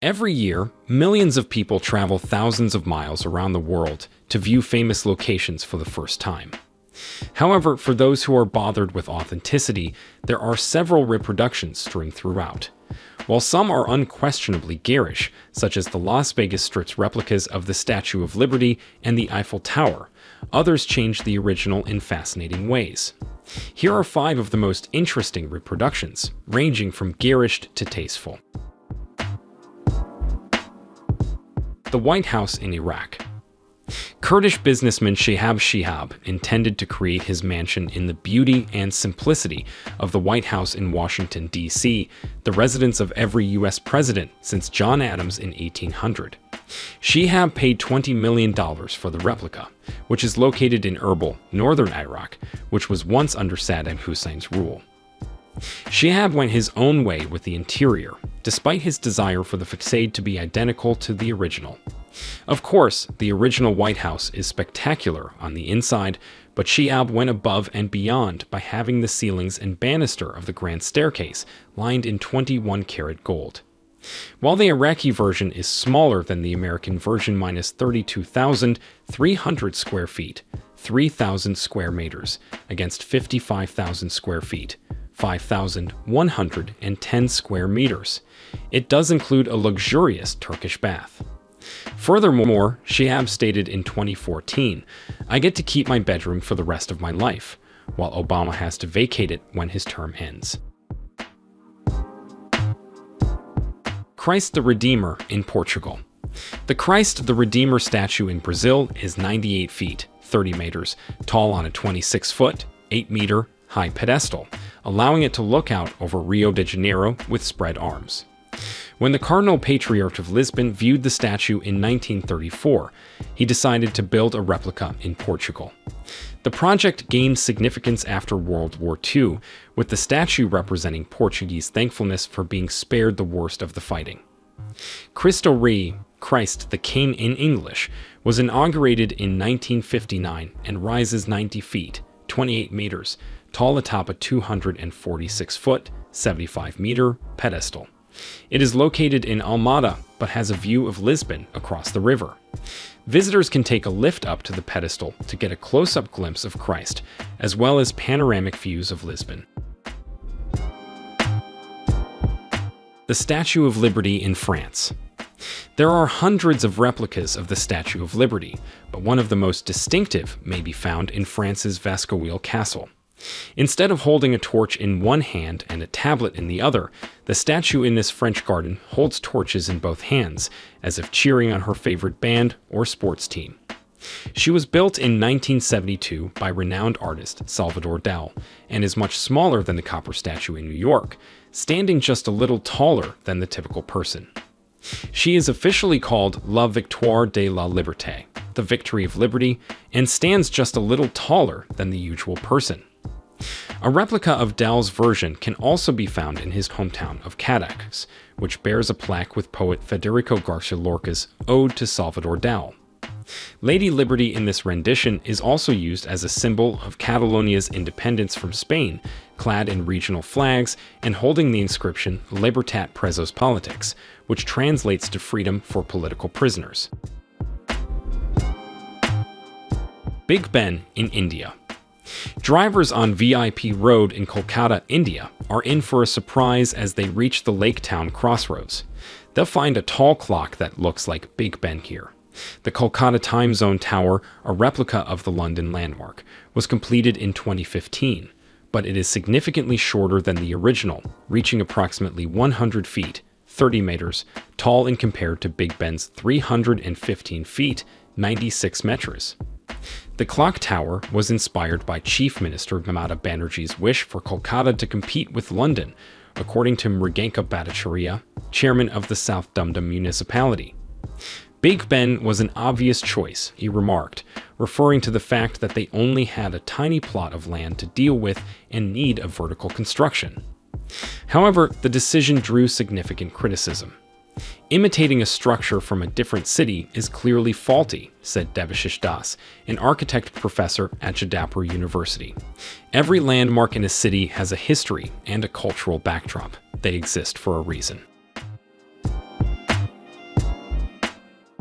Every year, millions of people travel thousands of miles around the world to view famous locations for the first time. However, for those who are bothered with authenticity, there are several reproductions strewn throughout. While some are unquestionably garish, such as the Las Vegas Strip's replicas of the Statue of Liberty and the Eiffel Tower, others change the original in fascinating ways. Here are 5 of the most interesting reproductions, ranging from garish to tasteful. The White House in Iraq. Kurdish businessman Shihab intended to create his mansion in the beauty and simplicity of the White House in Washington, D.C., the residence of every U.S. president since John Adams in 1800. Shihab paid $20 million for the replica, which is located in Erbil, northern Iraq, which was once under Saddam Hussein's rule. Shihab went his own way with the interior, despite his desire for the facade to be identical to the original. Of course, the original White House is spectacular on the inside, but Shihab went above and beyond by having the ceilings and banister of the grand staircase lined in 21-karat gold. While the Iraqi version is smaller than the American version minus 32,300 square feet, 3,000 square meters, against 55,000 square feet, 5,110 square meters. It does include a luxurious Turkish bath. Furthermore, Shihab stated in 2014, "I get to keep my bedroom for the rest of my life," while Obama has to vacate it when his term ends. Christ the Redeemer in Portugal. The Christ the Redeemer statue in Brazil is 98 feet, 30 meters, tall on a 26-foot, 8-meter high pedestal, allowing it to look out over Rio de Janeiro with spread arms. When the Cardinal Patriarch of Lisbon viewed the statue in 1934, he decided to build a replica in Portugal. The project gained significance after World War II, with the statue representing Portuguese thankfulness for being spared the worst of the fighting. Cristo Rei, Christ the King in English, was inaugurated in 1959 and rises 90 feet, 28 meters, tall atop a 246-foot, 75-meter pedestal. It is located in Almada, but has a view of Lisbon across the river. Visitors can take a lift up to the pedestal to get a close-up glimpse of Christ, as well as panoramic views of Lisbon. The Statue of Liberty in France. There are hundreds of replicas of the Statue of Liberty, but one of the most distinctive may be found in France's Vascouville Castle. Instead of holding a torch in one hand and a tablet in the other, the statue in this French garden holds torches in both hands, as if cheering on her favorite band or sports team. She was built in 1972 by renowned artist Salvador Dali and is much smaller than the copper statue in New York, standing just a little taller than the typical person. She is officially called La Victoire de la Liberté, the Victory of Liberty, and stands just a little taller than the usual person. A replica of Dali's version can also be found in his hometown of Cadaqués, which bears a plaque with poet Federico Garcia Lorca's Ode to Salvador Dali. Lady Liberty in this rendition is also used as a symbol of Catalonia's independence from Spain, clad in regional flags and holding the inscription Libertat Presos Politics, which translates to freedom for political prisoners. Big Ben in India. Drivers on VIP Road in Kolkata, India, are in for a surprise as they reach the Lake Town crossroads. They'll find a tall clock that looks like Big Ben here. The Kolkata Time Zone Tower, a replica of the London landmark, was completed in 2015, but it is significantly shorter than the original, reaching approximately 100 feet, 30 meters, tall in compared to Big Ben's 315 feet, 96 meters. The clock tower was inspired by Chief Minister Mamata Banerjee's wish for Kolkata to compete with London, according to Mriganka Bhattacharya, chairman of the South Dumdum municipality. Big Ben was an obvious choice, he remarked, referring to the fact that they only had a tiny plot of land to deal with and need of vertical construction. However, the decision drew significant criticism. Imitating a structure from a different city is clearly faulty, said Devashish Das, an architect professor at Jadavpur University. Every landmark in a city has a history and a cultural backdrop. They exist for a reason.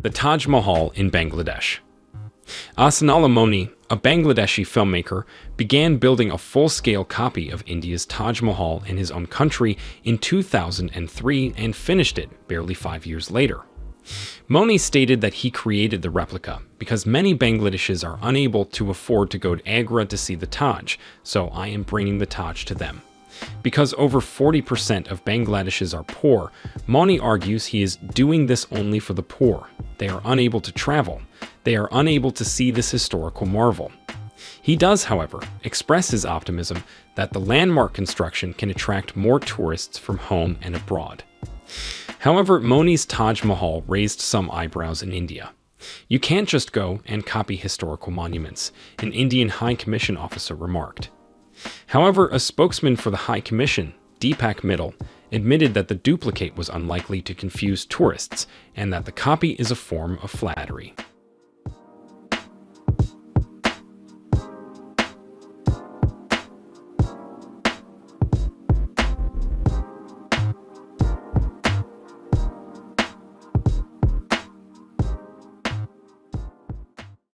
The Taj Mahal in Bangladesh. Ahsanullah Moni, a Bangladeshi filmmaker, began building a full-scale copy of India's Taj Mahal in his own country in 2003 and finished it barely 5 years later. Moni stated that he created the replica because many Bangladeshis are unable to afford to go to Agra to see the Taj, so I am bringing the Taj to them. Because over 40% of Bangladeshis are poor, Moni argues he is doing this only for the poor. They are unable to travel. They are unable to see this historical marvel. He does, however, express his optimism that the landmark construction can attract more tourists from home and abroad. However, Moni's Taj Mahal raised some eyebrows in India. You can't just go and copy historical monuments, an Indian High Commission officer remarked. However, a spokesman for the High Commission, Deepak Mittal, admitted that the duplicate was unlikely to confuse tourists and that the copy is a form of flattery.